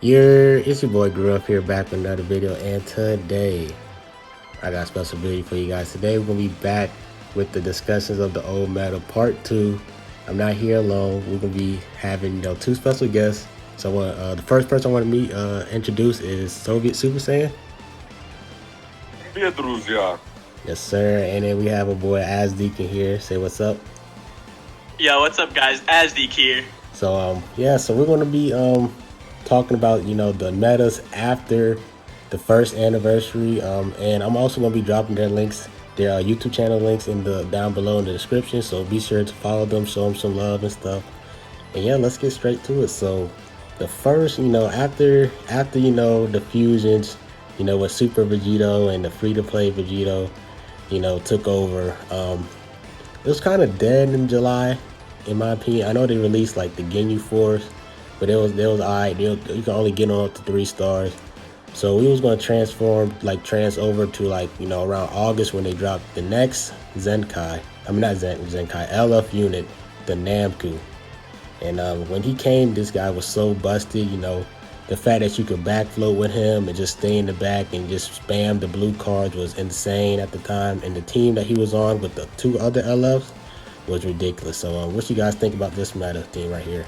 It's your boy Grew Up here back with another video, and today I got a special video for you guys. Today we're gonna be back with the discussions of the old meta part 2. I'm not here alone. We're gonna be having two special guests. So the first person I want to introduce is Soviet Super Saiyan. Привет, друзья. Yes, sir. And then we have a boy Azdeek in here. Say what's up. Yo, what's up, guys? Azdeek here. So so we're gonna be talking about the metas after the first anniversary, and I'm also going to be dropping their YouTube channel links down below in the description, so be sure to follow them, show them some love and stuff. And yeah, let's get straight to it. So the first, after the fusions, with Super Vegito and the free-to-play Vegito took over, it was kind of dead in July in my opinion. I know they released like the Ginyu Force, but it was alright. You can only get on up to 3 stars. So we was gonna trans over to around August when they dropped the next Zenkai. I mean not Zenkai, LF unit, the Namku. And when he came, this guy was so busted. The fact that you could backfloat with him and just stay in the back and just spam the blue cards was insane at the time. And the team that he was on with the 2 other LFs was ridiculous. So what you guys think about this meta team right here?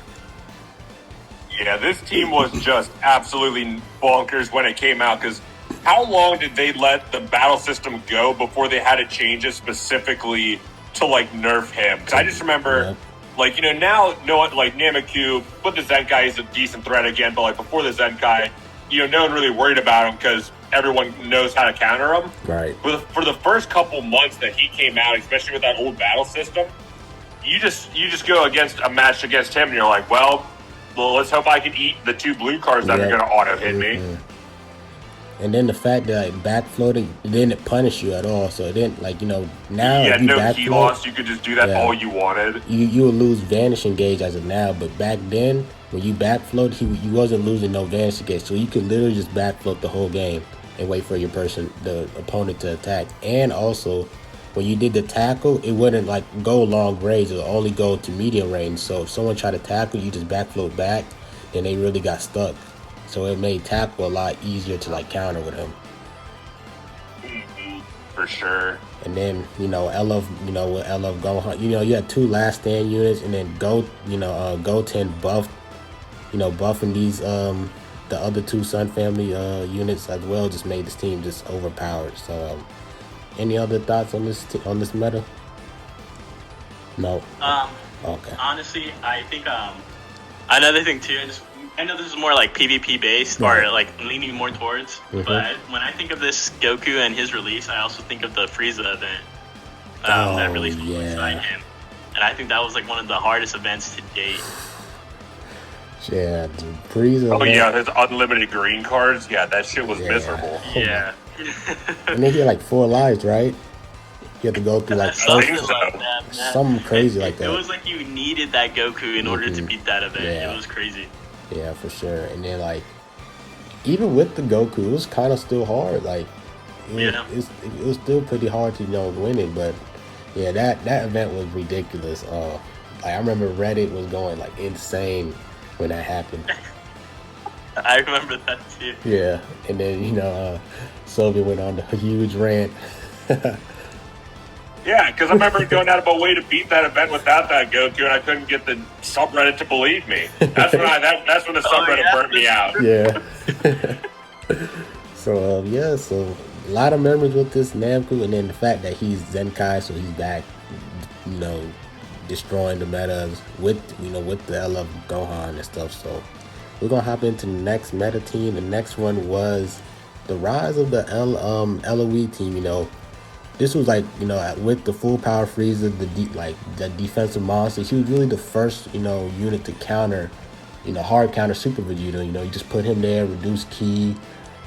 Yeah, this team was just absolutely bonkers when it came out, because how long did they let the battle system go before they had to change it specifically to nerf him? Because I just remember, now, Nameku with the Zenkai is a decent threat again, but before the Zenkai, no one really worried about him because everyone knows how to counter him. Right. For the first couple months that he came out, especially with that old battle system, you just go against a match against him and you're like, well, let's hope I can eat the 2 blue cards that are going to auto hit me. And then the fact that backfloating didn't punish you at all, so it didn't now. Yeah, if you no key loss. You could just do that all you wanted. You would lose vanishing gauge as of now, but back then when you backfloat, you wasn't losing no vanishing gauge, so you could literally just backfloat the whole game and wait for the opponent to attack. And also, when you did the tackle, it wouldn't go long range; it'll only go to medium range. So if someone tried to tackle, you just backfloat back, then they really got stuck. So it made tackle a lot easier to counter with him. For sure. And then with LF Gohan, you had 2 last stand units, and then Goten buffing these the other 2 Sun Family units as well, just made this team just overpowered. So any other thoughts on this meta? No. Okay. Honestly, I think another thing too. I know this is more PvP based, right, or leaning more towards. But when I think of this Goku and his release, I also think of the Frieza event that released alongside him, and I think that was one of the hardest events to date. Yeah, dude, Frieza. Oh yeah, his unlimited green cards. Yeah, that shit was miserable. Yeah. And then he had 4 lives, right? You have to go through something crazy like that. It was you needed that Goku in order to beat that event. Yeah. It was crazy. Yeah, for sure. And then even with the Goku, it was kind of still hard. It was still pretty hard to win it. But yeah, that event was ridiculous. I remember Reddit was going insane when that happened. I remember that too. Yeah, and then Soviet went on a huge rant. Yeah, because I remember going out of my way to beat that event without that Goku, and I couldn't get the subreddit to believe me. That's when that's when the subreddit burnt me out. Yeah. So a lot of memories with this Namku, and then the fact that he's Zenkai, so he's back, destroying the metas with the LF Gohan and stuff. So we're gonna hop into the next meta team. The next one was the rise of the LOE team. This was with the full power Frieza, the defensive monster. He was really the first unit to counter, hard counter Super Vegito. You just put him there, reduce ki.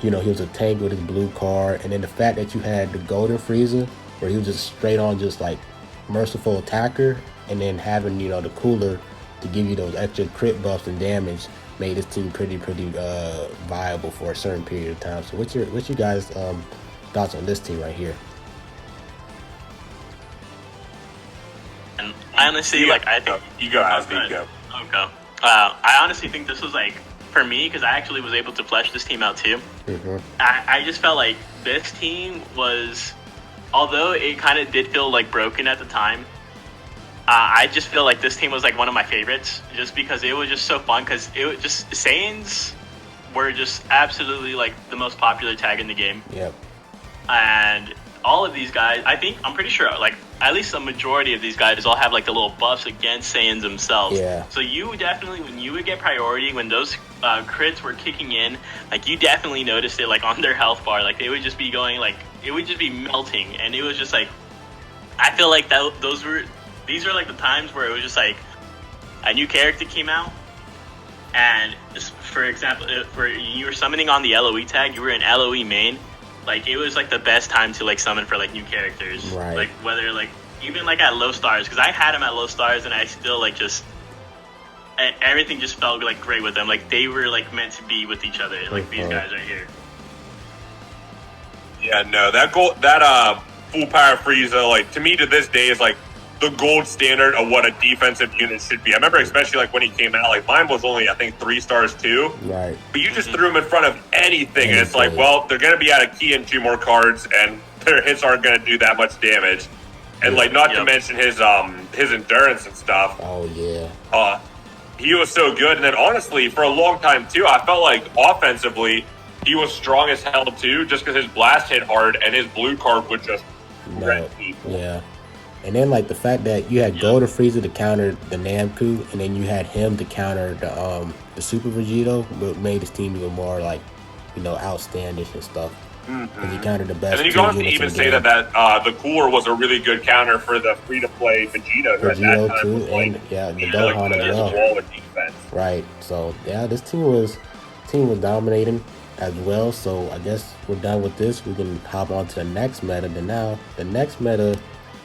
He was a tank with his blue card, and then the fact that you had the Golden Frieza, where he was just straight on merciful attacker, and then having the cooler to give you those extra crit buffs and damage, made this team pretty viable for a certain period of time. So what's your guys thoughts on this team right here? And I honestly I think you go, Azdeek, go. Okay. I honestly think this was for me, because I actually was able to flesh this team out too, I just felt like this team was, although it kind of did feel like broken at the time, I just feel like this team was like one of my favorites, just because it was just so fun. Because it was just Saiyans were just absolutely like the most popular tag in the game. Yep. And all of these guys, I'm pretty sure, like at least a majority of these guys all have like the little buffs against Saiyans themselves. Yeah. So you definitely, when you would get priority, when those crits were kicking in, like you definitely noticed it like on their health bar, like they would just be going like, it would just be melting, and it was just like, I feel like these are like the times where it was just like a new character came out, and for example, for you were summoning on the LOE tag, you were in LOE main, like it was like the best time to like summon for like new characters, right? Like whether like even like at low stars, because I had them at low stars, and I still like just everything just felt like great with them. Like they were like meant to be with each other, like these guys right here. Yeah, no, that full power Frieza, like to me to this day is like the gold standard of what a defensive unit should be. I remember especially like when he came out, like mine was only I think 3 stars too. Right. But you just threw him in front of anything, and it's like, well, they're gonna be out of key in 2 more cards, and their hits aren't gonna do that much damage. And like not to mention his endurance and stuff. Oh yeah. He was so good, and then honestly, for a long time too, I felt like offensively he was strong as hell too, just because his blast hit hard and his blue card would just wreck people. Yeah. And then like the fact that you had Golden Frieza to counter the Namku, and then you had him to counter the Super Vegito, but made his team even more like, you know, outstandish and stuff. Because he countered the best. And then you can also even say that the Cooler was a really good counter for the free-to-play Vegito, who at that time too, was like, and the Gohan as well. With defense. Right. So yeah, this team was dominating as well. So I guess we're done with this. We can hop on to the next meta. Then now the next meta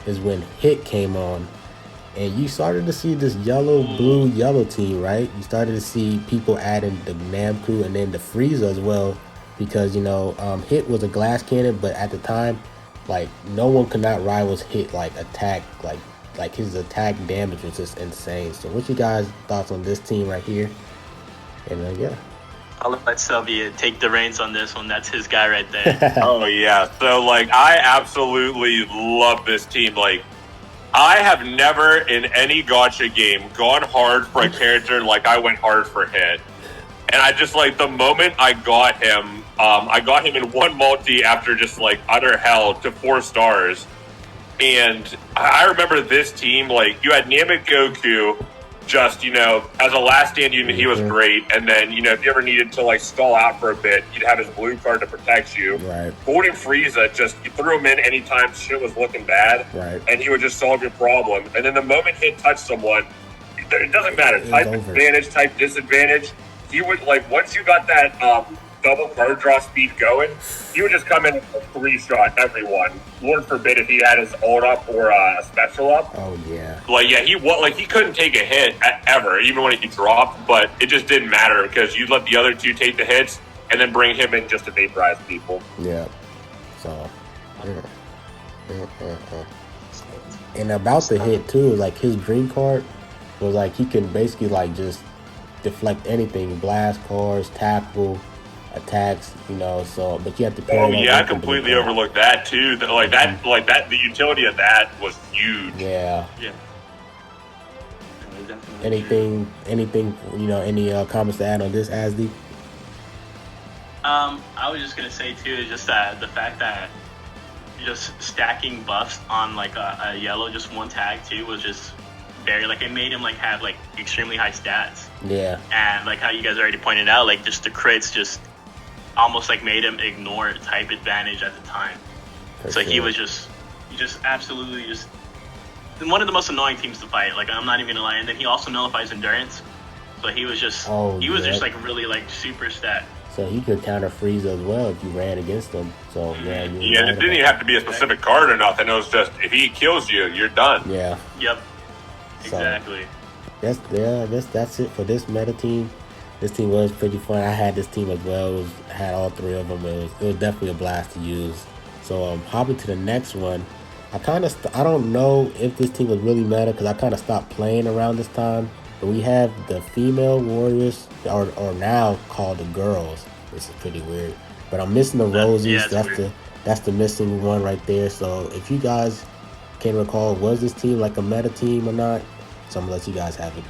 is when Hit came on, and you started to see this yellow, blue, yellow team, right? You started to see people adding the Namku and then the Frieza as well, because you know Hit was a glass cannon, but at the time, like no one could not rival Hit like attack, like his attack damage was just insane. So what you guys thoughts on this team right here? And yeah. I'll let Sylvia take the reins on this one. That's his guy right there. Oh, yeah. So, like, I absolutely love this team. Like, I have never in any gacha game gone hard for a character like I went hard for Hit. And I just, like, the moment I got him in one multi after just, like, utter hell to 4 stars. And I remember this team, like, you had Namek Goku, just, you know, as a last stand unit, he was great. And then, you know, if you ever needed to, like, stall out for a bit, you'd have his blue card to protect you. Right. Golden Frieza, just, you threw him in anytime shit was looking bad. Right. And he would just solve your problem. And then the moment Hit touched someone, it doesn't matter. Type advantage, type disadvantage. He would, like, once you got that double card draw speed going, he would just come in and 3-shot everyone. Lord forbid if he had his ult up or a special up. Oh yeah. Like yeah, he couldn't take a hit ever, even when he dropped. But it just didn't matter because you'd let the other 2 take the hits and then bring him in just to vaporize people. Yeah. So. And about the Hit too, like his dream card was like he can basically like just deflect anything, blast cards, tackle, attacks, you know. So, but you have to. Oh yeah, I completely overlooked that too. The utility of that was huge. Yeah. Yeah. Anything, you know, any comments to add on this, Azdeek? I was just gonna say too, is just that the fact that just stacking buffs on like a yellow, just one tag too, was just very like it made him like have like extremely high stats. Yeah. And like how you guys already pointed out, like just the crits just almost like made him ignore type advantage at the time. So he was just absolutely just one of the most annoying teams to fight. Like I'm not even gonna lie. And then he also nullifies endurance. So he was just just like really like super stat. So he could counter Frieza as well if you ran against him. So yeah, and it didn't even have to be a specific card or nothing. It was just if he kills you, you're done. Yeah. Yep. Exactly. That's it for this meta team. This team was pretty fun. I had this team as well. I had all 3 of them. It was definitely a blast to use. So hopping to the next one. I don't know if this team was really meta because I kind of stopped playing around this time. But we have the female warriors, or now called the girls. This is pretty weird. But I'm missing the Rosies. That's the missing one right there. So if you guys can recall, was this team like a meta team or not? So I'm gonna let you guys have it.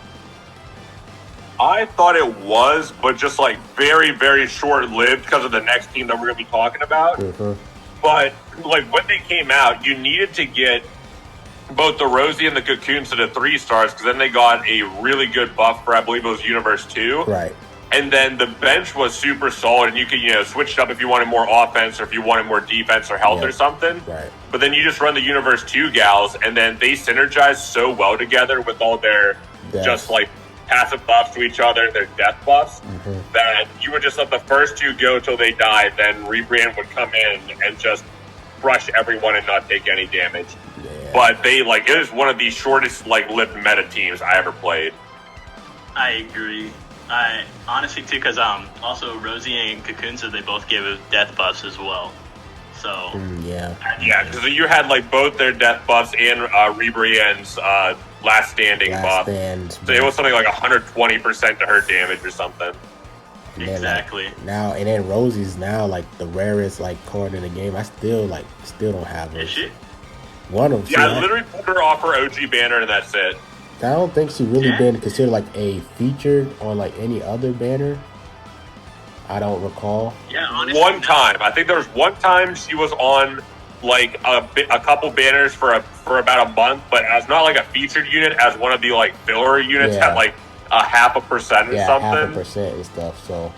I thought it was, but just like very, very short-lived because of the next team that we're going to be talking about. Mm-hmm. But like when they came out, you needed to get both the Rosie and the Cocoons to the 3 stars because then they got a really good buff for, I believe it was Universe 2. Right. And then the bench was super solid, and you could, switch it up if you wanted more offense or if you wanted more defense or health or something. Right. But then you just run the Universe 2 gals, and then they synergize so well together with all their just like passive buffs to each other, their death buffs, that you would just let the first 2 go till they died, then Rebrand would come in and just crush everyone and not take any damage. Yeah. But they, it is one of the shortest, lived meta teams I ever played. I agree. I honestly too, because also Rosie and Cocoonza, they both give death buffs as well. So yeah, because you had both their death buffs and Rebrienne's last standing buff. So it was something like 120% to her damage or something. Exactly. And then Rosie's now the rarest card in the game. I still don't have her. Is she? One of them. Yeah, I literally pulled her off her OG banner and that's it. I don't think she really been considered a featured on any other banner. I don't recall. Yeah, honestly. One time. I think there was one time she was on a couple banners for about a month, but as not a featured unit, as one of the filler units at a 0.5% or something. Yeah, 0.5% and stuff. So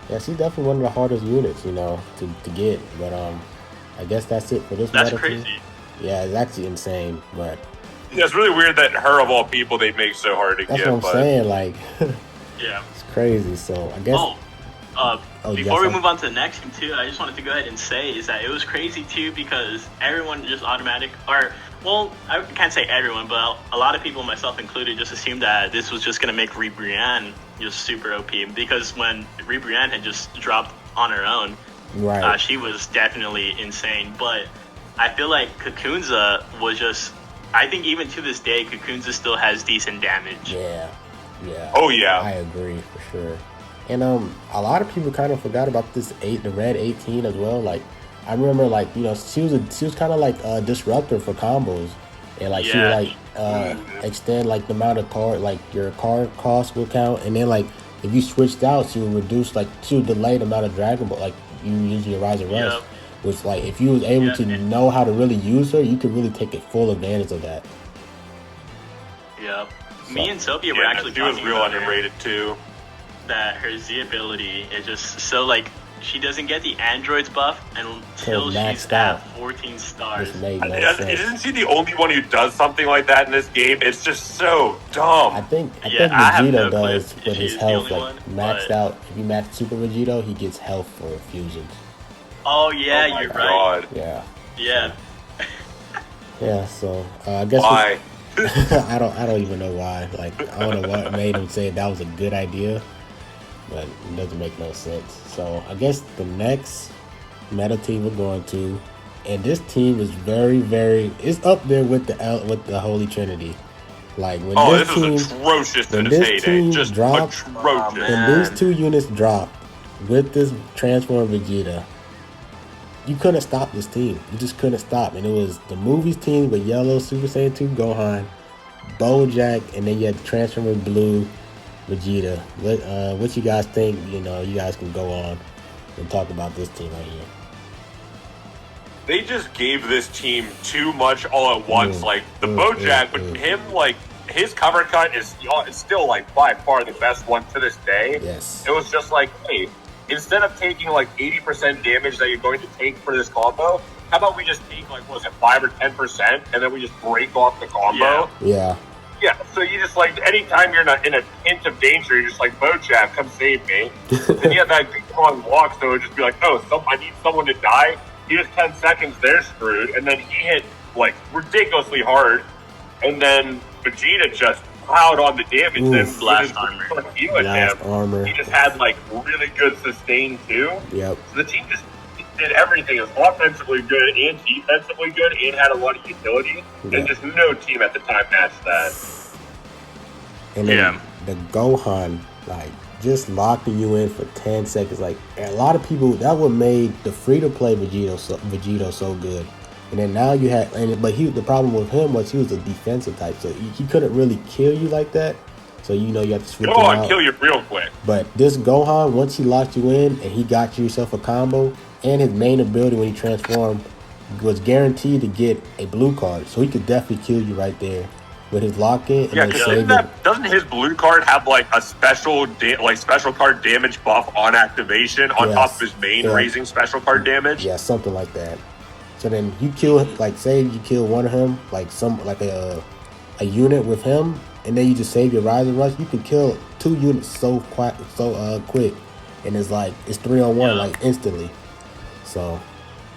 yeah, she's definitely one of the hardest units, to get. But I guess that's it for this. That's crazy. Yeah, it's actually insane, but. Yeah, it's really weird that her of all people they make so hard to That's get. What I'm saying, yeah, it's crazy. So I guess. Before we move on to the next team too, I just wanted to go ahead and say is that it was crazy too because everyone just I can't say everyone, but a lot of people, myself included, just assumed that this was just gonna make Rebrienne just super OP because when Rebrienne had just dropped on her own, right, she was definitely insane. But I feel like Cocoonza was just. I think even to this day, Cocoonza still has decent damage. Yeah. Oh yeah. I agree for sure. And a lot of people kind of forgot about the red 18 as well. I remember she was kind of a disruptor for combos, and she would extend the amount of card your card cost will count, and then if you switched out, she would reduce she would delay the amount of Dragon Ball you using your Rise of Rush. Yep. Was if you was able to know how to really use her, you could really take full advantage of that. Yep. Me and Sophia were actually she was real underrated too. That her Z ability is just so she doesn't get the androids buff until she's at 14 stars. Isn't she the only one who does something like that in this game? It's just so dumb. I think Vegito does with his health maxed out. If you max Super Vegito, he gets health for fusions. Oh yeah, you're right. Yeah. Yeah. Yeah. So I guess why? I don't even know why. I don't know what made him say that was a good idea, but it doesn't make no sense. So I guess the next meta team we're going to, and this team is very, very. It's up there with the Holy Trinity. This is atrocious in its heyday. Just atrocious. When these 2 units dropped with this transform Vegeta. You couldn't stop this team. You just couldn't stop. And it was the movies team with Yellow, Super Saiyan 2, Gohan, Bojack, and then you had the Transformer Blue, Vegeta. What you guys think? You guys can go on and talk about this team right here. They just gave this team too much all at once. The Bojack, with him, his cover cut is still, by far the best one to this day. Yes. It was just hey, instead of taking 80% damage that you're going to take for this combo, how about we just take 5 or 10% and then we just break off the combo? Yeah. Yeah. So you just anytime you're in a hint of danger, you're just Bojack, come save me. And you have that long walk, so it would just be I need someone to die. He has 10 seconds, they're screwed, and then he hit ridiculously hard, and then Vegeta just plowed on the damage. Oof. Blast armor. He just had really good sustain too. Yep. So the team just did everything. It was offensively good and defensively good and had a lot of utility. And just no team at the time matched that. And then the Gohan, like, just locking you in for 10 seconds. Like, a lot of people, that what made the free-to-play Vegito so good. And then now you had, the problem with him was he was a defensive type, so he couldn't really kill you like that. So, you have to switch him out. Kill you real quick. But this Gohan, once he locked you in and he got you yourself a combo, and his main ability when he transformed was guaranteed to get a blue card. So he could definitely kill you right there with his lock-in. Yeah, because doesn't his blue card have like a special card damage buff on activation on top of his main raising special card damage? Yeah, something like that. So then you kill, like, say you kill one of him, like a unit with him, and then you just save your Rising Rush. You can kill 2 units so quick, and it's 3-on-1 like instantly. So,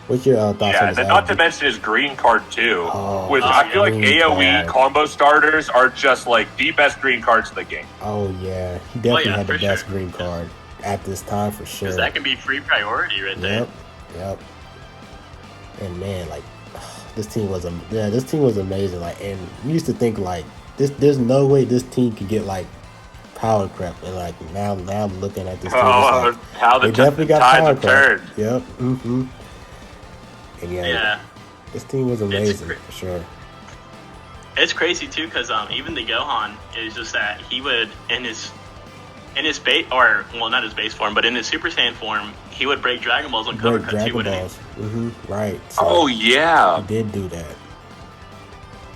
what's your thoughts on this? Yeah, and not to mention his green card too. I feel like AOE combo starters are just like the best green cards in the game. Oh yeah, he definitely had the best green card at this time for sure. Because that can be free priority right there. Yep. And man, like, this team was amazing. Like, and we used to think like there's no way this team could get like power creep, and like now I'm looking at this team. How the definitely got power turned. Yep. And this team was amazing for sure. It's crazy too, because even the Gohan is just that he would in his base, or well, not his base form, but in his Super Saiyan form, he would break Dragon Balls on cover cut too, wouldn't he? Right. So he did do that.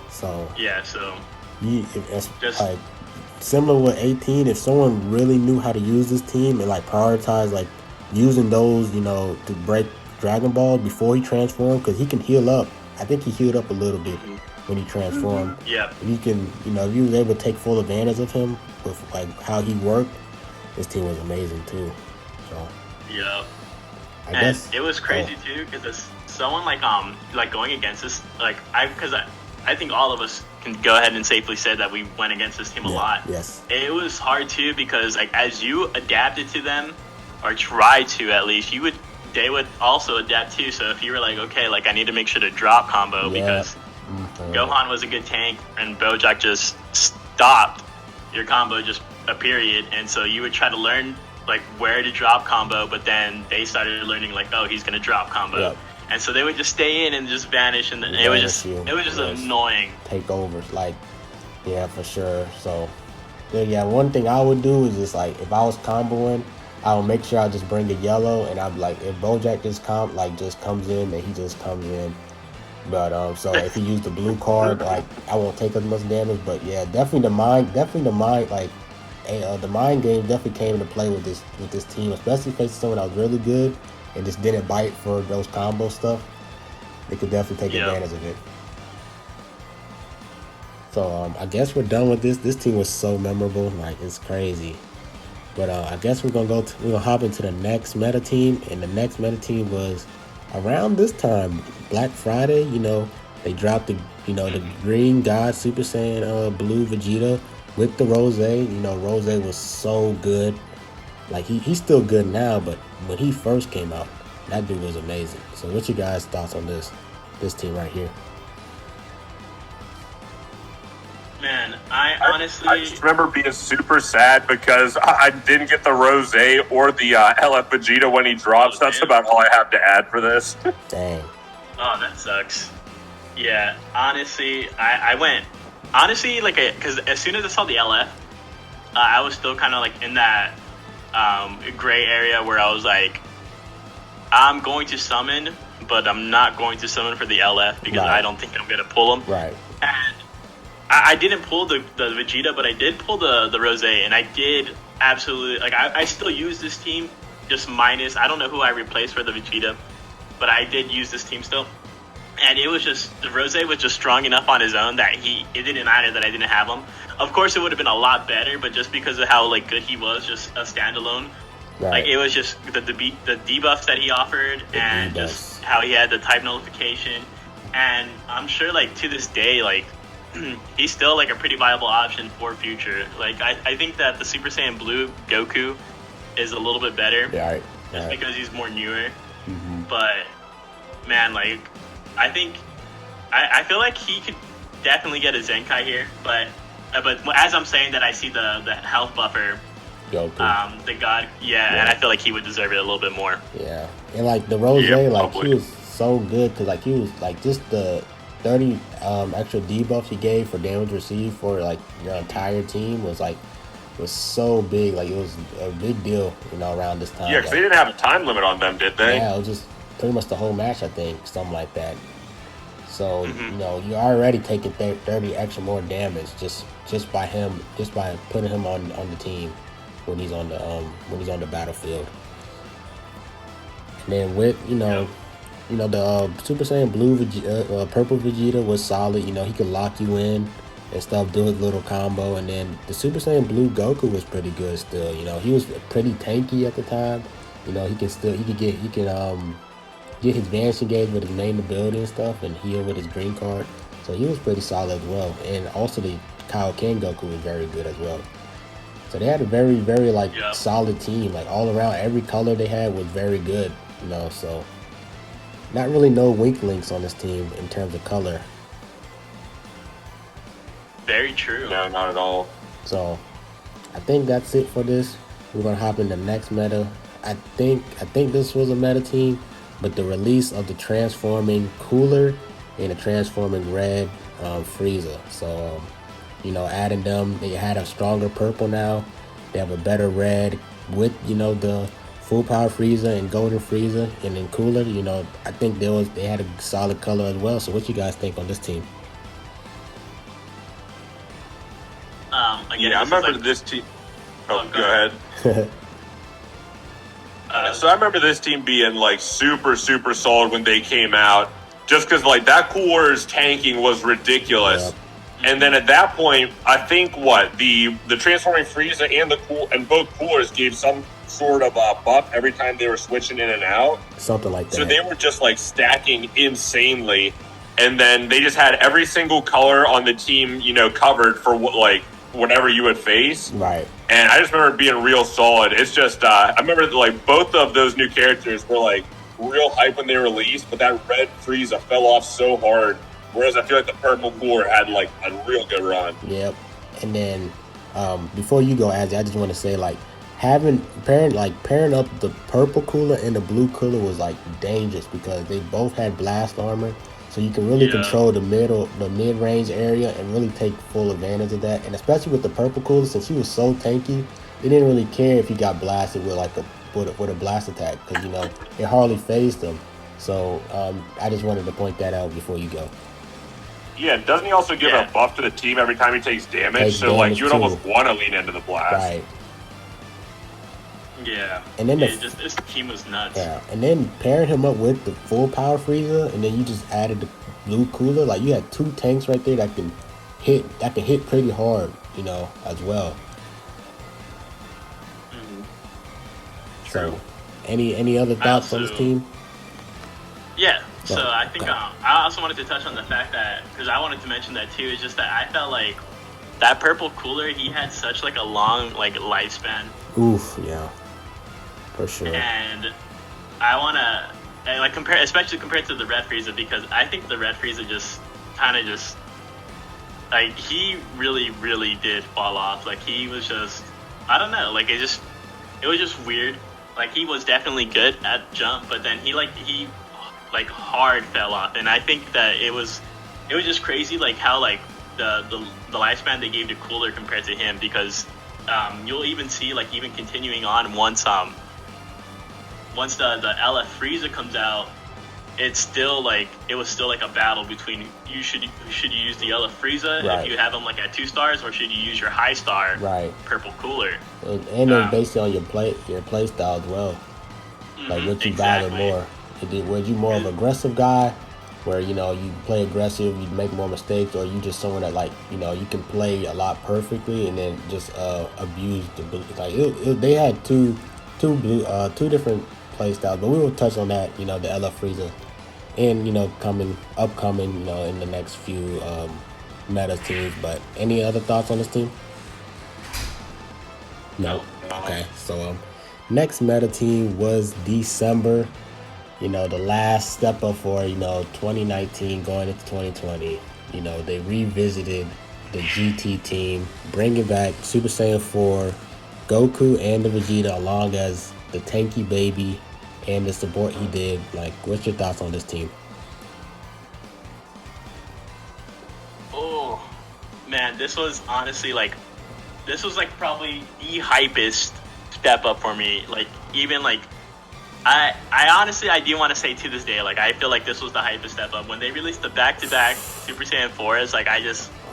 So it's just like similar with 18. If someone really knew how to use this team and like prioritize like using those, to break Dragon Ball before he transformed, because he can heal up. I think he healed up a little bit when he transformed. Yeah. If you can, if you was able to take full advantage of him with like how he worked, this team was amazing too. So yeah. I guess it was crazy too, because it's someone like going against this, I think all of us can go ahead and safely say that we went against this team a lot. Yes. It was hard too, because like as you adapted to them, or tried to at least, they would also adapt too. So if you were like, okay, like I need to make sure to drop combo because Gohan was a good tank and Bojack just stopped your combo, just a period. And so you would try to learn like where to drop combo, but then they started learning like, oh, he's gonna drop combo. Yep. And so they would just stay in and just vanish, and it was just annoying. Takeovers, like, yeah, for sure. So, one thing I would do is just like if I was comboing, I would make sure I just bring a yellow, and I'd be like, if Bojack just comes in, then he just comes in. But so if he used the blue card, like I won't take as much damage. But yeah, definitely the mind, like the mind game definitely came into play with this team, especially facing someone that was really good and just didn't bite for those combo stuff. They could definitely take advantage of it. So I guess we're done with this. This team was so memorable, like it's crazy. But I guess we're gonna hop into the next meta team, and the next meta team was around this time, Black Friday. They dropped the Green God Super Saiyan Blue Vegeta with the Rose. Rose was so good. Like he's still good now, but when he first came out, that dude was amazing. So what's your guys' thoughts on this team right here? Man, I just remember being super sad because I didn't get the Rose or the LF Vegeta when he drops. That's about all I have to add for this. Dang. Oh, that sucks. Yeah, honestly, I went... Honestly, because as soon as I saw the LF, I was still kind of like in that gray area where I was like, I'm going to summon, but I'm not going to summon for the LF because I don't think I'm going to pull him. Right. And I didn't pull the Vegeta, but I did pull the Rose, and I did absolutely... Like, I still use this team, just minus... I don't know who I replaced for the Vegeta, but I did use this team still. And it was just... The Rose was just strong enough on his own that it didn't matter that I didn't have him. Of course, it would have been a lot better, but just because of how like good he was, just a standalone, like it was just the debuffs that he offered, and just how he had the type nullification, and I'm sure like to this day, like he's still like a pretty viable option for future. Like I think that the Super Saiyan Blue Goku is a little bit better, just because he's more newer. But man, like I feel like he could definitely get a Zenkai here, but but as I'm saying that, I see the health buffer, Goku. the god, and I feel like he would deserve it a little bit more. Yeah, and like the Rose, Yeah, like probably. he was so good because like he was like just the 30 extra debuffs he gave for damage received for like your entire team was so big. Like it was a big deal, around this time. Yeah, because they didn't have a time limit on them, did they? Yeah, it was just pretty much the whole match, I think, something like that. So Mm-hmm. you're already taking 30 extra more damage just by putting him on the team when he's on the battlefield. And then with the Super Saiyan Blue Purple Vegeta was solid. He could lock you in and stuff, do his little combo. And then the Super Saiyan Blue Goku was pretty good still. He was pretty tanky at the time. He can get his vanishing gauge with his main ability and stuff, and heal with his green card. So he was pretty solid as well. And also the Kaioken Goku was very good as well. So they had a very, very solid team. Like all around, every color they had was very good. So not really no weak links on this team in terms of color. Very true. No, not at all. So I think that's it for this. We're gonna hop into the next meta. I think this was a meta team, but the release of the transforming cooler and the transforming red Frieza. So adding them, they had a stronger purple now. They have a better red with the full power Frieza and golden Frieza, and then cooler. I think they had a solid color as well. So what you guys think on this team? Again, I remember this team. Oh, go ahead. So I remember this team being super, super solid when they came out, just because that cooler's tanking was ridiculous. Yep. And then at that point, I think the transforming Frieza and both coolers gave some sort of buff every time they were switching in and out. Something like that. So they were just stacking insanely, and then they just had every single color on the team, covered for whatever you would face. Right. And I just remember being real solid. It's just I remember both of those new characters were real hype when they released, but that red Frieza fell off so hard. Whereas I feel like the purple cooler had a real good run. Yep. And then before you go, Azzy, I just want to say pairing up the purple cooler and the blue cooler was dangerous because they both had blast armor. So you can really control the mid-range area and really take full advantage of that. And especially with the purple cooler, since he was so tanky, it didn't really care if he got blasted with with a blast attack because it hardly phased him. So I just wanted to point that out before you go. Yeah, doesn't he also give a buff to the team every time he takes damage? So you would almost want to lean into the blast. Right. Yeah. And then this team was nuts. Yeah. And then pairing him up with the full power Frieza, and then you just added the blue cooler. You had two tanks right there that can hit pretty hard, as well. True. So, any other thoughts on this team? Yeah. So I think I also wanted to touch on the fact that, because I wanted to mention that too, is just that I felt like that purple cooler, he had such a long lifespan. Oof, yeah, for sure. And I want to compare, especially compared to the red Frieza, because I think the red Frieza just kind of he really, really did fall off. He was just, I don't know, it was just weird. He was definitely good at jump, but then he hard fell off, and I think that it was just crazy how the lifespan they gave to cooler compared to him, because you'll even see even continuing on once the LF Frieza comes out, it's still it was still a battle between should you use the LF Frieza if you have him at 2 stars, or should you use your high star purple cooler, and then based on your play style as well, what you value more. Was you more of an aggressive guy, where you play aggressive, you make more mistakes, or you just someone that you can play a lot perfectly and then just abuse the they had two different play styles, but we will touch on that the LF Frieza and upcoming in the next few meta teams. But any other thoughts on this team? No. Okay, so next meta team was December. The last step up for 2019 going into 2020. They revisited the GT team, bringing back Super Saiyan 4, Goku and the Vegeta, along as the tanky baby and the support he did. Like, what's your thoughts on this team? Oh, man, this was honestly like probably the hypest step up for me. Like, even like, I honestly, I do want to say to this day, like, I feel like this was the hypest step up when they released the back-to-back Super Saiyan 4s. Like,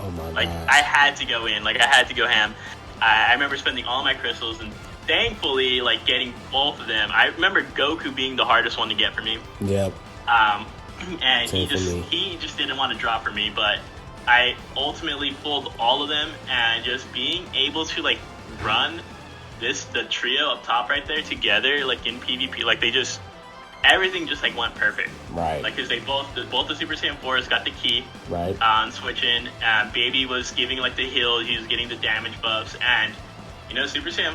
Oh my like, gosh. I had to go in. Like, I had to go ham. I remember spending all my crystals and thankfully, like, getting both of them. I remember Goku being the hardest one to get for me. Yep. And Same for me. he just didn't want to drop for me, but I ultimately pulled all of them, and just being able to like run the trio up top right there together, like in PvP, like everything just like went perfect. Right. Like, because they both the Super Saiyan 4s got the key. Right. On switching, Baby was giving like the heal, he was getting the damage buffs, and Super Saiyan,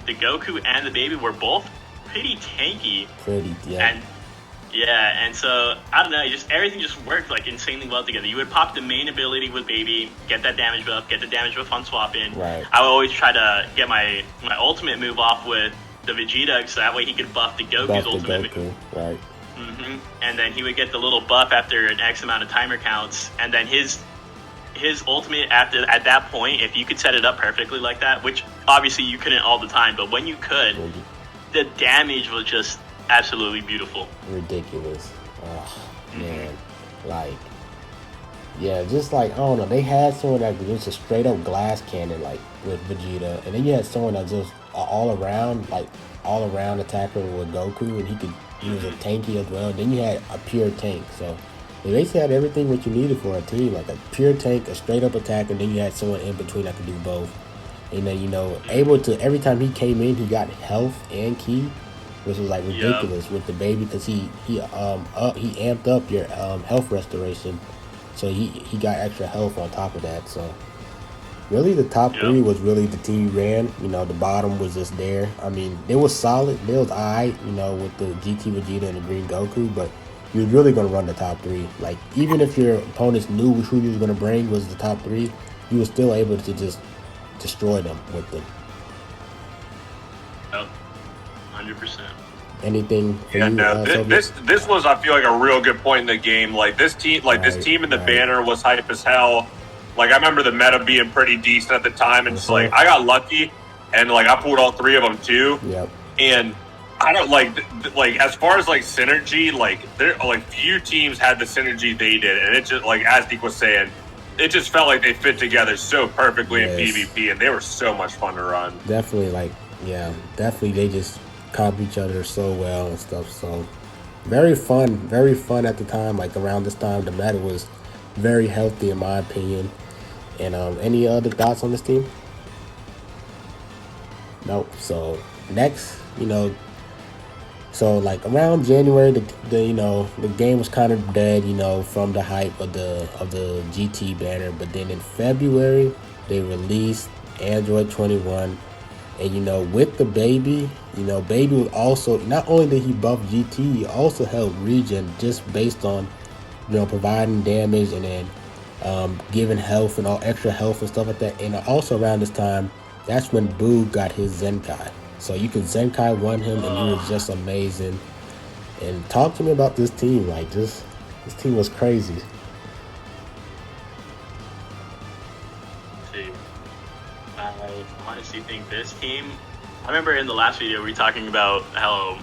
the Goku and the Baby were both pretty tanky. Yeah. And so I don't know, everything just worked like insanely well together. You would pop the main ability with Baby, get that damage buff, get the damage buff on swap in. Right. I would always try to get my ultimate move off with the Vegeta, so that way he could buff the Goku's ultimate move. Right. And then he would get the little buff after an X amount of timer counts, and then his ultimate at that point, if you could set it up perfectly like that, which obviously you couldn't all the time, but when you could, the damage was just absolutely beautiful. Ridiculous. Oh, man. Like, yeah, just like, I don't know, they had someone that was just a straight up glass cannon, like with Vegeta, and then you had someone that just all around attacker with Goku, and he was a tanky as well. Then you had a pure tank, so they basically had everything what you needed for a team, like a pure tank, a straight up attacker, and then you had someone in between that could do both. And then, able to, every time he came in, he got health and ki, which was like ridiculous with the Baby, because he amped up your health restoration, so he got extra health on top of that. So really the top three was really the team ran. The bottom was just there. I mean, it was solid. It was alright, with the GT Vegeta and the Green Goku, but you was really gonna run the top three. Like, even if your opponents knew who you was gonna bring was the top three, you were still able to just destroy them with them. 100%. Anything? Yeah, no. This was, I feel like, a real good point in the game. Like, this team, in the banner was hype as hell. Like, I remember the meta being pretty decent at the time, and it's like I got lucky, and like I pulled all three of them too. Yep. And I don't like as far as like synergy, like there like few teams had the synergy they did, and it just, like Azdeek was saying, it just felt like they fit together so perfectly in PvP, and they were so much fun to run. Definitely, definitely they just copy each other so well and stuff. So very fun at the time. Like, around this time, the meta was very healthy in my opinion. And any other thoughts on this team? Nope. So next, so like around January, the game was kind of dead, from the hype of the GT banner. But then in February, they released Android 21, and with the Baby, Baby was also, not only did he buff GT, he also helped regen, just based on providing damage, and then giving health and all extra health and stuff like that. And also around this time, that's when Boo got his Zenkai. So you could Zenkai one him, and he was just amazing. And talk to me about this team. Like, this team was crazy. See, I honestly think this team, I remember in the last video we were talking about how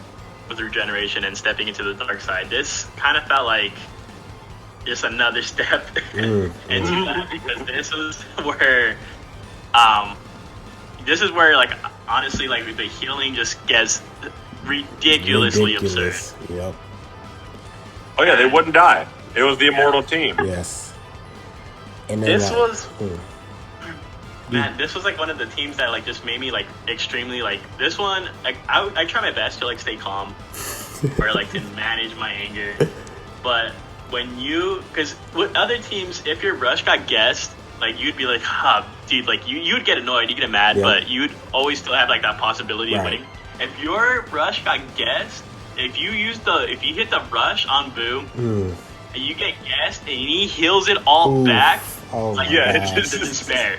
with regeneration and stepping into the dark side, this kind of felt like just another step into that, because this is where like honestly, like, the healing just gets ridiculously absurd. Yep. Oh yeah, they wouldn't die. It was the immortal team. Yes. And then this was like one of the teams that like just made me like extremely like this one. Like, I try my best to like stay calm or like to manage my anger, but because with other teams, if your rush got guessed, like, you'd be like, dude, like, you'd get annoyed, you get mad, but you'd always still have like that possibility of winning. If your rush got guessed, if you hit the rush on Boo, and you get guessed, and he heals it all back, Oh my Yeah, God. it's to despair.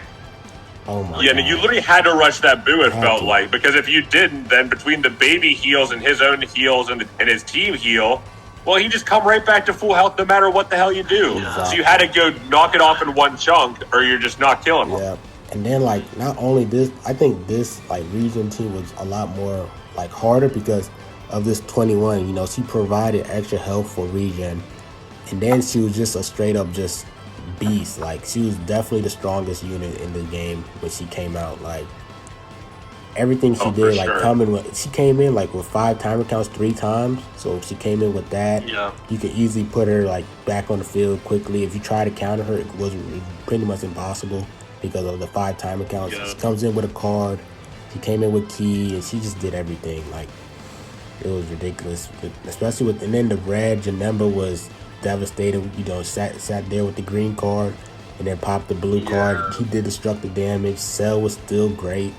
Oh my Yeah, God. and you literally had to rush that boo, it Had felt to. like, because if you didn't, then between the baby heals and his own heals and his team heal, well, he just come right back to full health no matter what the hell you do. Exactly. So you had to go knock it off in one chunk, or you're just not killing him. Yeah. And then like not only this, I think this like region team was a lot more like harder because of this 21. You know, she provided extra help for region, and then she was just a straight up just beast. Like she was definitely the strongest unit in the game when she came out. Like everything she Oh, for did, like sure. she came in like with 5 timer counts 3 times. So if she came in with that, Yeah. you could easily put her like back on the field quickly. If you try to counter her, it was pretty much impossible because of the 5 timer counts. Yeah. She comes in with a card. She came in with key, and she just did everything. Like it was ridiculous, especially with. And then the red Janemba was devastating. You know, sat there with the green card, and then popped the blue card. He did destructive damage. Cell was still great.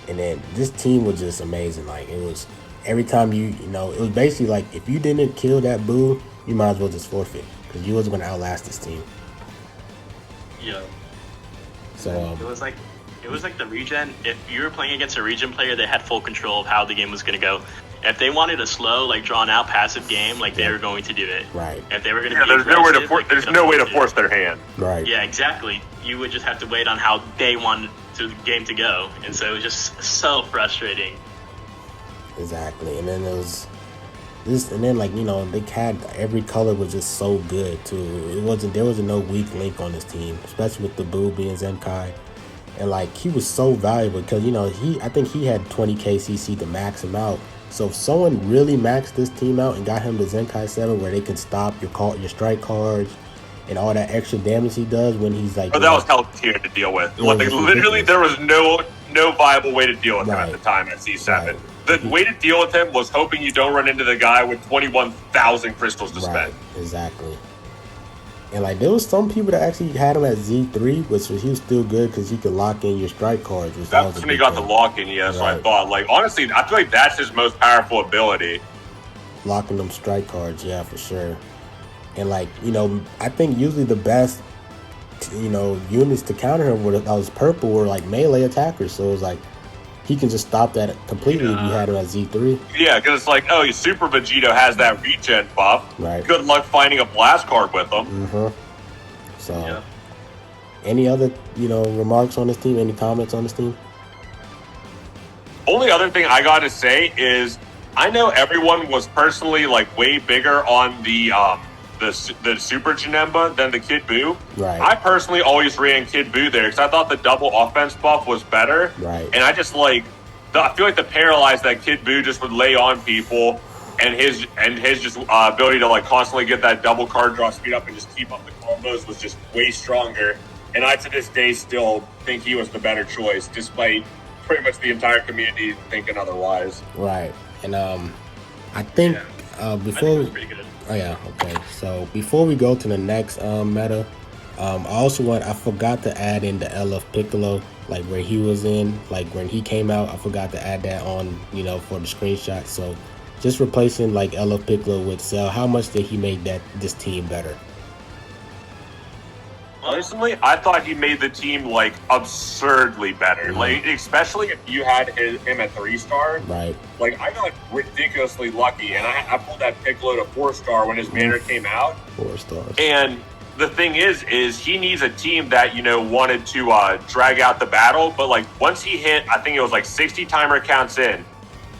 And then this team was just amazing. Like it was every time you know, it was basically like if you didn't kill that boo, you might as well just forfeit because you wasn't going to outlast this team. Yeah. So It was like the regen. If you were playing against a regen player, they had full control of how the game was going to go. If they wanted a slow, like drawn out, passive game, like they were going to do it. right, If they were going to Yeah, be there's no way to aggressive, like, there's no way to force their hand. right. Yeah, exactly. You would just have to wait on how they wanted the game to go, and so it was just so frustrating. Exactly. And then there was this, and then like you know they had every color was just so good too. There wasn't no weak link on this team, especially with the boo being Zenkai. And like he was so valuable because you know I think he had 20 KCC to max him out. So if someone really maxed this team out and got him to Zenkai 7 where they can stop your strike cards and all that extra damage he does when he's like, But that was hell tier to deal with. Yeah, Like, it's literally, ridiculous. there was no viable way to deal with him Right. at the time at C7. Right. The way to deal with him was hoping you don't run into the guy with 21,000 crystals to right, spend. exactly. And like there was some people that actually had him at Z3, which was he was still good because he could lock in your strike cards. Which That's when he got the lock in, yeah. So I Right. thought, like, honestly, I feel like that's his most powerful ability. locking them strike cards, yeah, for sure. And like you know, I think usually the best units to counter him that was purple were like melee attackers. So it was like he can just stop that completely if you had him at Z3. Yeah, because it's like, oh, Super Vegito has that regen buff. Right. Good luck finding a blast card with him. So, any other remarks on this team? Any comments on this team? Only other thing I got to say is I know everyone was personally like way bigger on the Super Janemba than the Kid Buu. Right. I personally always ran Kid Buu there because I thought the double offense buff was better. Right. And I just I feel like the paralyze that Kid Buu just would lay on people, and his just ability to like constantly get that double card draw speed up and just keep up the combos was just way stronger. And I to this day still think he was the better choice, despite pretty much the entire community thinking otherwise. Right. And I think I before think it was pretty good. oh yeah, okay. So before we go to the next meta, I forgot to add in the LF Piccolo, like where he was in, like when he came out, I forgot to add that on, for the screenshot. So just replacing like LF Piccolo with Cell, how much did he make this team better? Personally, I thought he made the team like absurdly better. Like, especially if you had him at 3-star. Right. Like, I got ridiculously lucky, and I pulled that Piccolo to 4-star when his banner came out. 4 stars. And the thing is he needs a team that wanted to drag out the battle. But like once he hit, I think it was like 60 timer counts in,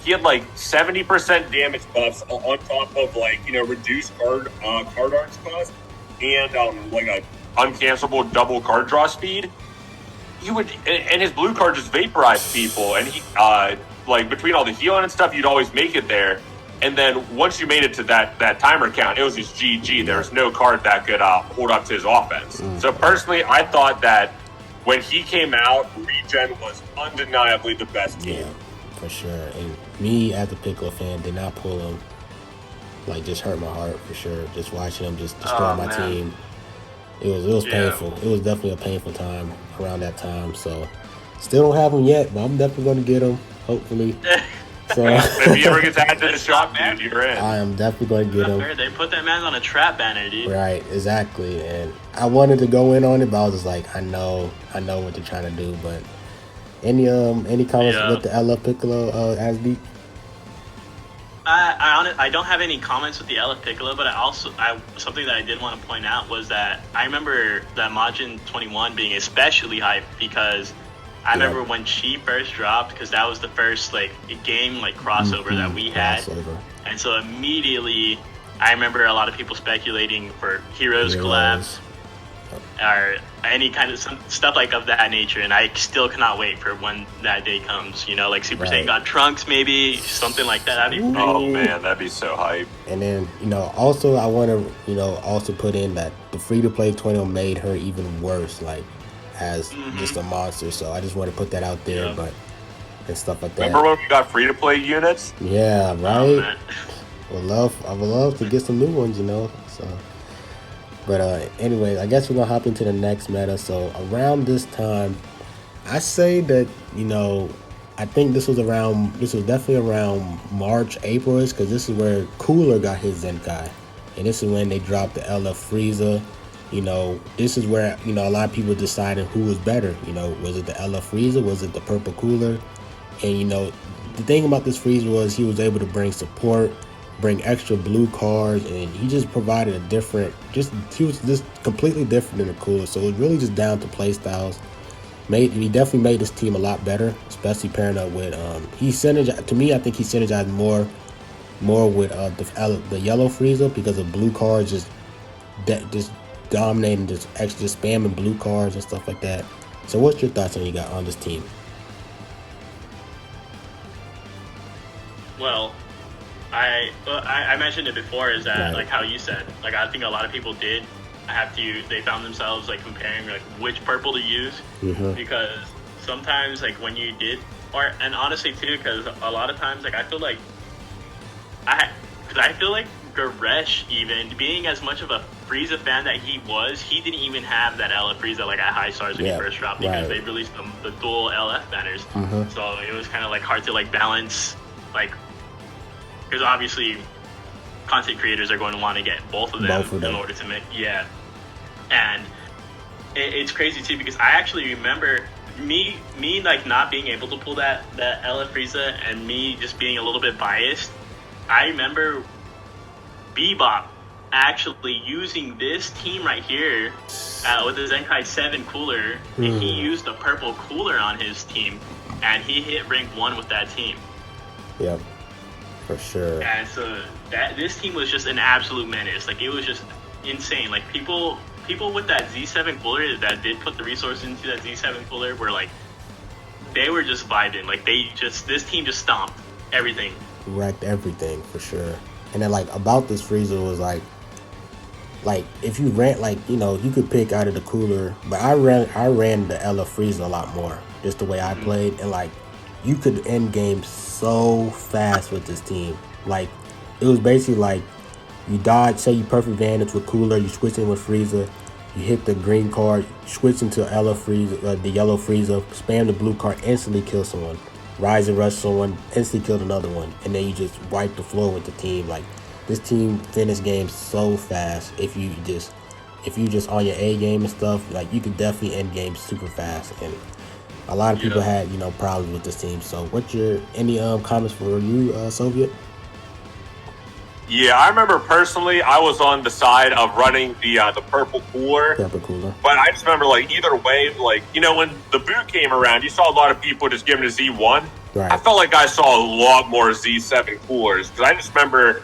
he had like 70% damage buffs on top of like reduced card arts cost and like a uncancelable double card draw speed. He would, and his blue card just vaporized people, and he like between all the healing and stuff, you'd always make it there. And then once you made it to that timer count, it was just GG. There was no card that could hold up to his offense. So personally, I thought that when he came out, Regen was undeniably the best team. Yeah, for sure. And me as a Piccolo fan did not pull him. Like, just hurt my heart for sure. Just watching him just destroy my team. It was painful. It was definitely a painful time around that time. So still don't have him yet, but I'm definitely going to get him. Hopefully. So If he ever gets added to the shop, dude, you're in. I am definitely going to get him. They put that man on a trap banner, dude. Right, exactly. And I wanted to go in on it, but I was just like, I know what they're trying to do. But any comments with the LF Piccolo Azdeek? I don't have any comments with the LF Piccolo, but something that I did want to point out was that I remember that Majin 21 being especially hyped because I remember when she first dropped, because that was the first game crossover that we had, and so immediately I remember a lot of people speculating for Heroes collabs or any kind of stuff of that nature, and I still cannot wait for when that day comes. Like Super Saiyan God Trunks, maybe something like that. That'd be oh man, that'd be so hype. And then also I want to also put in that the free to play 20 made her even worse, as just a monster. So I just want to put that out there, but and stuff like that. Remember when we got free to play units? Yeah, right. I would love to get some new ones, So, but anyway, I guess we're gonna hop into the next meta. So around this time, I say that I think this was definitely around March, April, because this is where Cooler got his Zenkai, and this is when they dropped the LF Frieza. This is where, a lot of people decided who was better. Was it the LF Frieza? Was it the Purple Cooler? And, the thing about this Frieza was he was able to bring support, bring extra blue cards, and he just provided he was just completely different than the Cooler. So it was really just down to play styles. He definitely made this team a lot better, especially pairing up with, to me, I think he synergized more with the yellow Frieza because of blue cards just dominating, just spamming blue cards and stuff like that. So what's your thoughts on this team? Well, I mentioned it before, is that how you said, I think a lot of people did they found themselves comparing which purple to use, because sometimes when you did, and honestly too, because a lot of times I feel like Garesh, even being as much of a Frieza fan that he didn't even have that LF Frieza at high stars when he first dropped, because they released the dual LF banners. So it was kind of hard to balance, because obviously content creators are going to want to get both of them in order to make and it's crazy too, because I actually remember me not being able to pull that LF Frieza, and me just being a little bit biased. I remember Bebop actually using this team right here with the Zenkai 7 Cooler, and he used the purple Cooler on his team, and he hit rank 1 with that team. Yep, for sure. And so this team was just an absolute menace. It was just insane. People with that Z7 Cooler that did put the resources into that Z7 Cooler were they were just vibing. This team just stomped everything. Wrecked everything, for sure. And then about this Frieza was if you ran you could pick out of the Cooler, but I ran the LF Frieza a lot more, just the way I played, and you could end games so fast with this team. It was basically you dodge, say you perfect vantage with Cooler, you switch in with Frieza, you hit the green card, switch into LF Frieza, the yellow Frieza, spam the blue card, instantly kill someone. Rise and rush someone, instantly killed another one, and then you just wipe the floor with the team. This team finished games so fast. If you just on your A game and stuff, you could definitely end games super fast. And a lot of people had problems with this team. So what's any comments for you, Soviet? Yeah, I remember personally, I was on the side of running the purple cooler. Purple cooler. But I just remember, either way, when the boot came around, you saw a lot of people just giving a Z1. Right. I felt like I saw a lot more Z7 coolers, because I just remember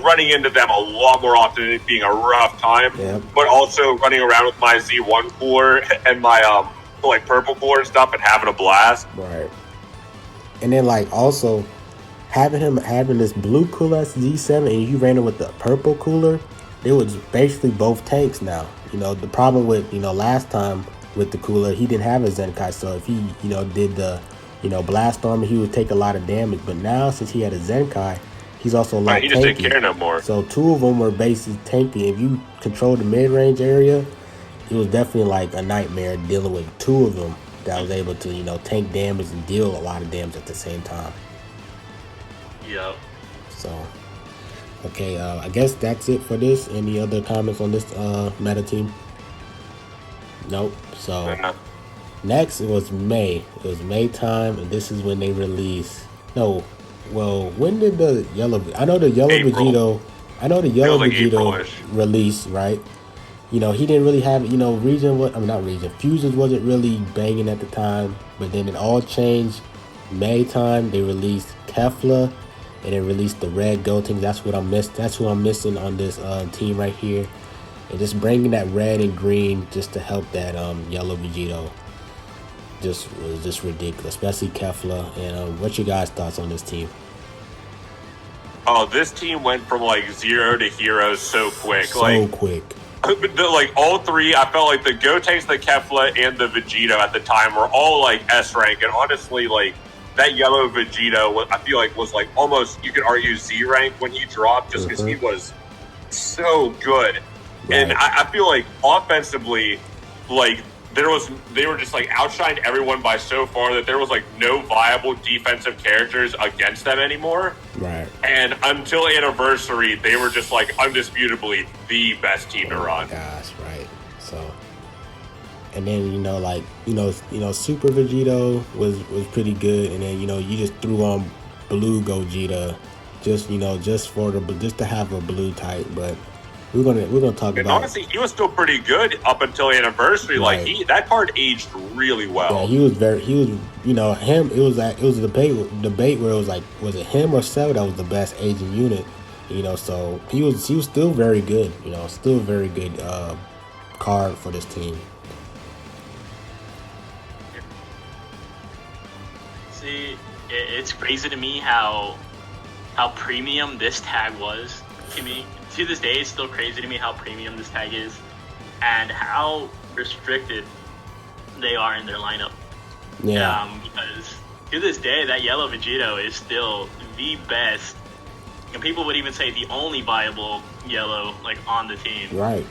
running into them a lot more often, it being a rough time. Yep. But also running around with my Z1 cooler and my purple cooler and stuff, and having a blast. Right. And then also having this blue cooler as Z7, and you ran it with the purple cooler, it was basically both tanks now. The problem with last time with the cooler, he didn't have a Zenkai, so if he did the blast armor, he would take a lot of damage. But now, since he had a Zenkai, he's also a lot he just didn't care no more. So two of them were basically tanky. If you control the mid-range area, it was definitely a nightmare dealing with two of them that was able to tank damage and deal a lot of damage at the same time. So, okay, I guess that's it for this. Any other comments on this meta team? Nope. So next it was May. It was May time, and this is when they released. No, well, when did the yellow? I know the yellow April. Vegito. I know the yellow like Vegito April-ish. release, right? You know, he didn't really have, you know, region. What I mean, not region. Fusions wasn't really banging at the time, but then it all changed. May time they released Kefla, and they released the red Gotenks. That's what I missed. That's who I'm missing on this team right here. And just bringing that red and green just to help that yellow Vegito just was just ridiculous, especially Kefla. And what's your guys' thoughts on this team? Oh, this team went from like 0 to hero so quick. So quick. Like all three, I felt like the Gotenks, the Kefla, and the Vegito at the time were all like S rank, and honestly, like that yellow Vegito, I feel like was like almost, you could argue, Z rank when he dropped, just because he was so good. Right. And I feel like offensively, like they were just like outshined everyone by so far that there was like no viable defensive characters against them anymore. Right. And until Anniversary, they were just like undisputably the best team to run. Gosh, right. So, and then like Super Vegito was pretty good, and then you just threw on Blue Gogeta, just just to have a blue type, but. We're gonna talk about. Honestly, he was still pretty good up until Anniversary. Right. Like that card aged really well. Yeah, he was him. It was a debate where it was like, was it him or Cell that was the best aging unit? So he was still very good. Still a very good card for this team. See, it's crazy to me how premium this tag was to me. To this day, it's still crazy to me how premium this tag is and how restricted they are in their lineup. Yeah. Because to this day, that yellow Vegito is still the best, and people would even say the only viable yellow like on the team. Right.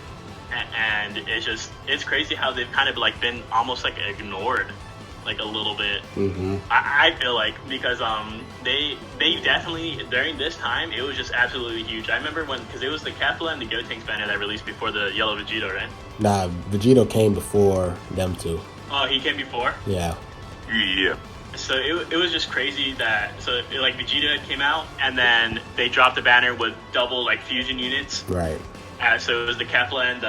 And it's crazy how they've kind of like been almost like ignored like a little bit. Mm-hmm. I feel like because they definitely during this time it was just absolutely huge. I remember because it was the Kefla and the Gotenks banner that released before the yellow Vegito, right? Nah, Vegito came before them two. Oh, he came before? Yeah. Yeah. So it was just crazy that like Vegeta came out and then they dropped the banner with double like fusion units. Right. So it was the Kefla and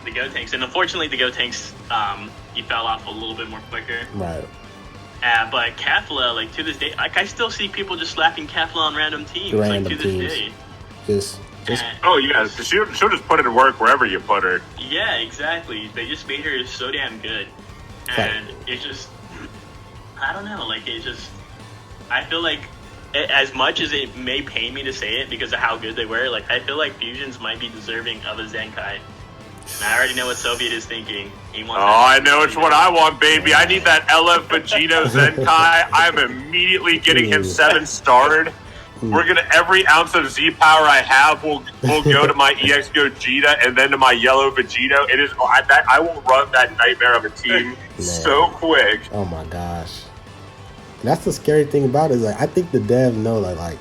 the Gotenks, and unfortunately the Gotenks he fell off a little bit more quicker. Right. But Kefla, like to this day, like I still see people just slapping Kefla on random teams. Like to this day. Just. Oh yeah, she'll just put it to work wherever you put her. Yeah, exactly. They just made her so damn good, and it's just, I don't know. Like I feel like as much as it may pain me to say it because of how good they were, like I feel like Fusions might be deserving of a Zenkai. And I already know what Soviet is thinking. He wants. Oh, I know it's what I want, baby. I need that LF Vegito Zenkai. I'm immediately getting him 7-starred. We're gonna every ounce of Z power I have will go to my EX Gogeta and then to my yellow Vegito. It is I will run that nightmare of a team so quick. Oh my gosh. And that's the scary thing about it is like I think the devs know like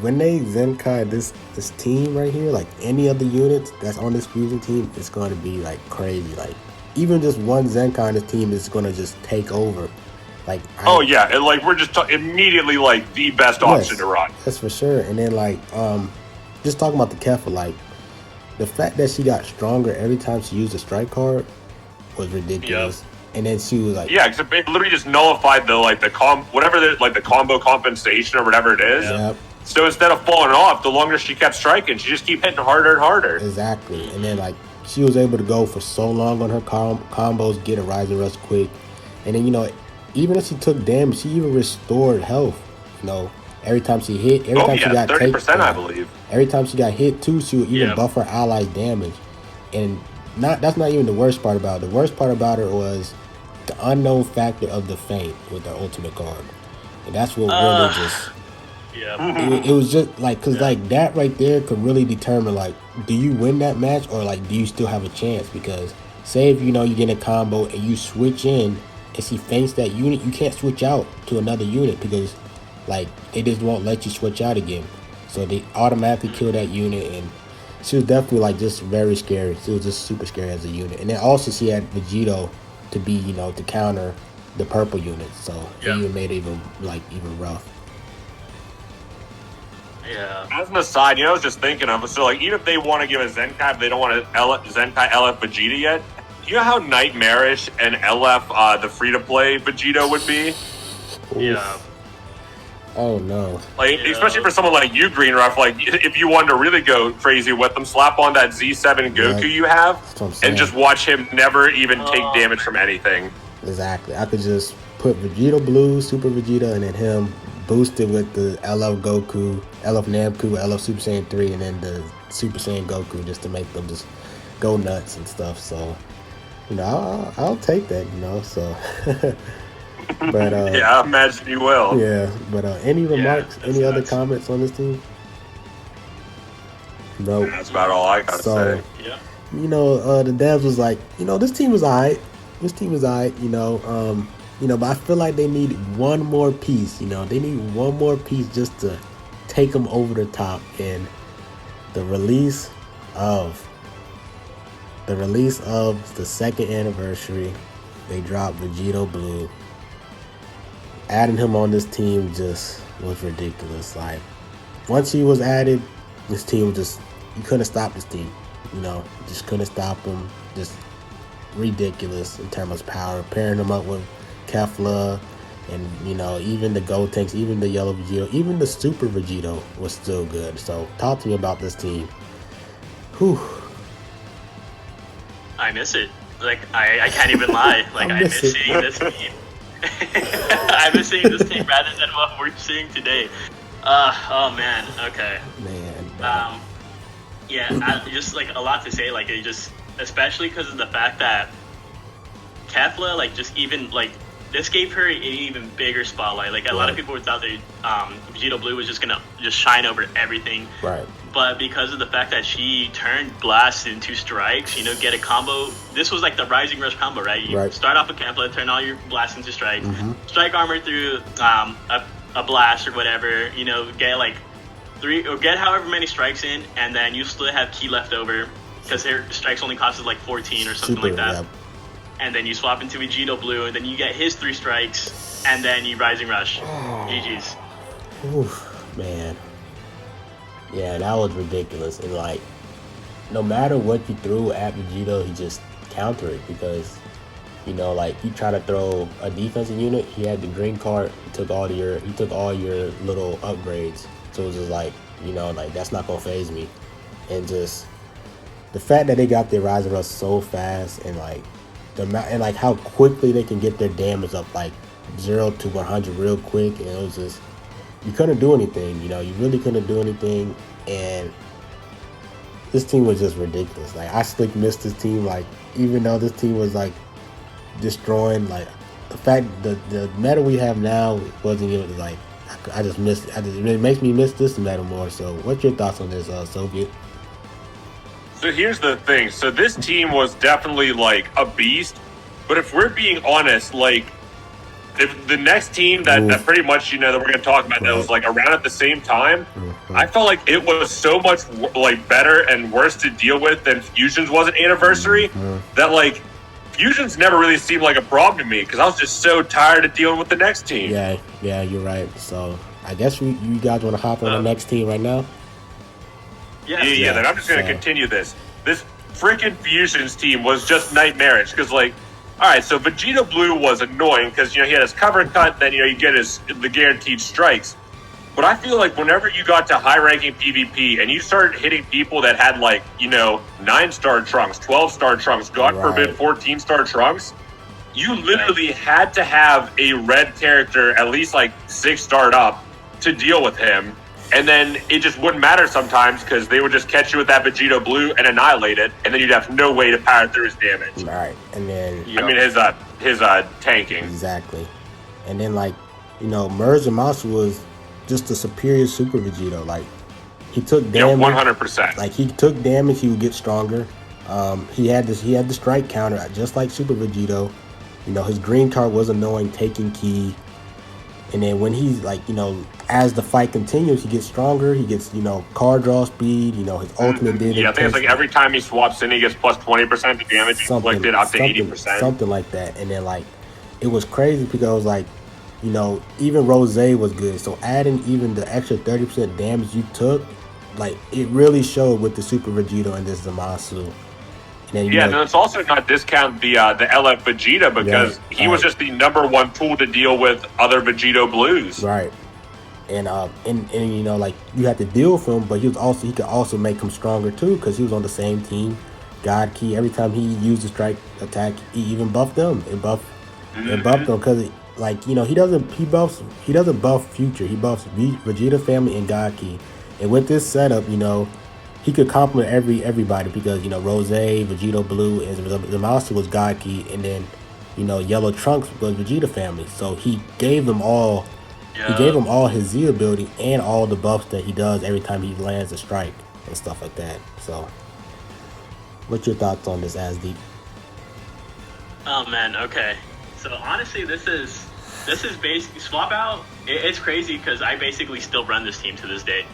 when they Zenkai this team right here, like any other units that's on this fusion team, it's going to be like crazy. Like even just one Zenkai on this team is going to just take over. Like yeah, and like we're just immediately like the best option to run. That's for sure. And then like just talking about the Kefla, like the fact that she got stronger every time she used a strike card was ridiculous. Yep. And then she was like, yeah, because it literally just nullified the combo compensation or whatever it is. Yep. So instead of falling off, the longer she kept striking, she just kept hitting harder and harder. Exactly. And then like she was able to go for so long on her combos, get a rising rush quick, and then even if she took damage, she even restored health. Every time she hit, she got 30%, I believe. Every time she got hit too, she would even buff her allies' damage. And that's not even the worst part about it. The worst part about her was the unknown factor of the feint with her ultimate card, and that's what really just. Yeah. It was just like because like that right there could really determine like do you win that match or like do you still have a chance, because say if you get a combo and you switch in and she feints that unit, you can't switch out to another unit because like they just won't let you switch out again. So they automatically kill that unit, and she was definitely like just very scary. She was just super scary as a unit. And then also she had Vegito to be, to counter the purple units. So it even made it even rough. Yeah. As an aside, I was just thinking of, so like, even if they want to give a Zenkai, if they don't want to Zenkai LF Vegeta yet, you know how nightmarish and LF the free-to-play Vegito would be? Oof. Yeah. Oh no. Like, especially for someone like you, Green Ruff, like, if you wanted to really go crazy with them, slap on that Z7 Goku you have, and just watch him never even take damage from anything. Exactly. I could just put Vegeta Blue, Super Vegeta, and then him boosted with the LF Goku, LF Namku, LF Super Saiyan 3, and then the Super Saiyan Goku, just to make them just go nuts and stuff. So, I'll take that, so. But yeah, I imagine you will. Yeah, but any remarks, any other comments on this team? No. That's about all I gotta say. Yeah. The devs was like, this team was alright. This team was alright, but I feel like they need one more piece. They need one more piece just to take them over the top. And the release of the second anniversary, they dropped Vegito Blue. Adding him on this team just was ridiculous. Like, once he was added, this team you couldn't stop this team. Just couldn't stop him. Just ridiculous in terms of power. Pairing him up with Kefla and, even the Gold Tanks, even the Yellow Vegito, even the Super Vegito was still good. So, talk to me about this team. Whew. I miss it. Like, I can't even lie. Like, I miss seeing this team. I miss seeing this team rather than what we're seeing today. Oh man. Okay. Man. Yeah. Just like a lot to say. Like, especially because of the fact that Kefla, like, just even like this gave her an even bigger spotlight. Like, a lot of people thought that Vegito Blue was just gonna shine over everything. Right. But because of the fact that she turned Blast into strikes, get a combo. This was like the Rising Rush combo, right? You start off with Kefla, turn all your blasts into strikes, strike armor through a blast or whatever. Get like 3 or get however many strikes in, and then you still have ki left over because her strikes only cost like 14 or something like that. Yeah. And then you swap into Vegito Blue, and then you get his 3 strikes, and then you Rising Rush. GG's. Oof, man. Yeah, that was ridiculous. And like, no matter what you threw at Vegito, he just countered it because, like, you try to throw a defensive unit, he had the green card, he took all your little upgrades. So it was just like, like, that's not gonna phase me. And just the fact that they got their Rising Rush so fast, and like how quickly they can get their damage up, like 0 to 100 real quick, and it was just, you couldn't do anything, you really couldn't do anything. And this team was just ridiculous. Like, I still missed this team. Like, even though this team was like destroying, like, the fact the meta we have now wasn't even like, I just missed it. It makes me miss this meta more. So what's your thoughts on this, Soviet? So here's the thing. So this team was definitely like a beast, but if we're being honest, like, the next team that pretty much, that we're going to talk about that was like around at the same time, I felt like it was so much like better and worse to deal with than Fusion's was an anniversary, that like Fusion's never really seemed like a problem to me because I was just so tired of dealing with the next team. Yeah, you're right. So I guess you guys want to hop on the next team right now? Yeah. Then I'm just going to continue this. This freaking Fusion's team was just nightmarish because, like, all right, so Vegito Blue was annoying because, he had his cover cut, then, you get the guaranteed strikes. But I feel like whenever you got to high-ranking PvP and you started hitting people that had, like, 9-star trunks, 12-star trunks, God forbid 14-star trunks, you literally had to have a red character at least, like, 6-starred up to deal with him. And then it just wouldn't matter sometimes because they would just catch you with that Vegito Blue and annihilate it, and then you'd have no way to power through his damage. All right, and then his tanking. Exactly, and then like Merge and Mouse was just a superior Super Vegito. Like, he took damage. 100%. Like, he took damage, he would get stronger. He had the strike counter just like Super Vegito. His green card was annoying, taking ki. And then when he's like, as the fight continues, he gets stronger. He gets, card draw speed. His ultimate did. Yeah, I think it's like every time he swaps in, he gets plus 20% to damage inflicted up to 80%. Something like that. And then like, it was crazy because like, even Rose was good. So adding even the extra 30% damage you took, like it really showed with the Super Vegito and this Zamasu. And then, and it's also not discount the LF Vegeta because he was just the #1 tool to deal with other Vegito blues. Right. And like you had to deal with him, but he could also make him stronger too because he was on the same team. God Key, every time he used a strike attack, he even buffed them. It buffed them because like he doesn't buff Future. He buffs Vegeta family and God Key. And with this setup, he could complement everybody because Rose, Vegito Blue, and Zamasu was God Key, and then Yellow Trunks was Vegeta family. So he gave them all. Yeah. He gave him all his Z ability and all the buffs that he does every time he lands a strike and stuff like that. So, what's your thoughts on this, Azdeek? Oh man, okay. So honestly, this is basically swap out. It's crazy because I basically still run this team to this day.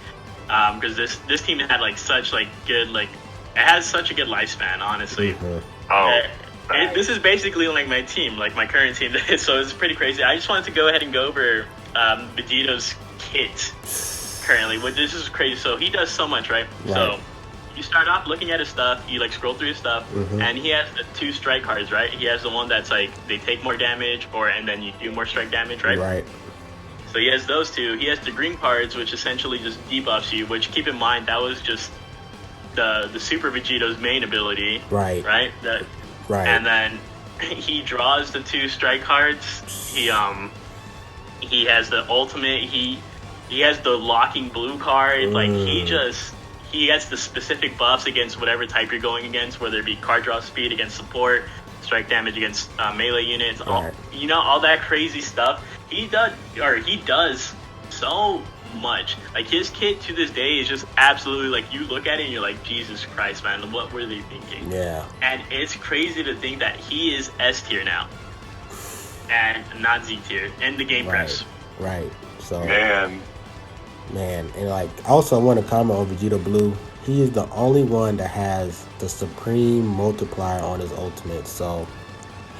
Because this team had like such like good it has such a good lifespan, honestly. Mm-hmm. This is basically like my team, like my current team. So it's pretty crazy. I just wanted to go ahead and go over Vegito's kit currently. This is crazy. So he does so much, right? So you start off looking at his stuff. You like scroll through his stuff, and he has the 2 strike cards, right? He has the one that's like they take more damage, and then you do more strike damage, right? Right. So he has those 2. He has the green cards, which essentially just debuffs you. Which keep in mind that was just the Super Vegito's main ability. Right. Right. Right. And then he draws the 2 strike cards. He has the ultimate. He has the locking blue card. Like he has the specific buffs against whatever type you're going against, whether it be card draw speed against support, strike damage against melee units, all that crazy stuff. He does so much. Like his kit to this day is just absolutely like you look at it and you're like, Jesus Christ, man, what were they thinking? Yeah. And it's crazy to think that he is S tier now and not Z tier in the game press. Right. So man, and like also I want to comment on Vegeta Blue. He is the only one that has the supreme multiplier on his ultimate. So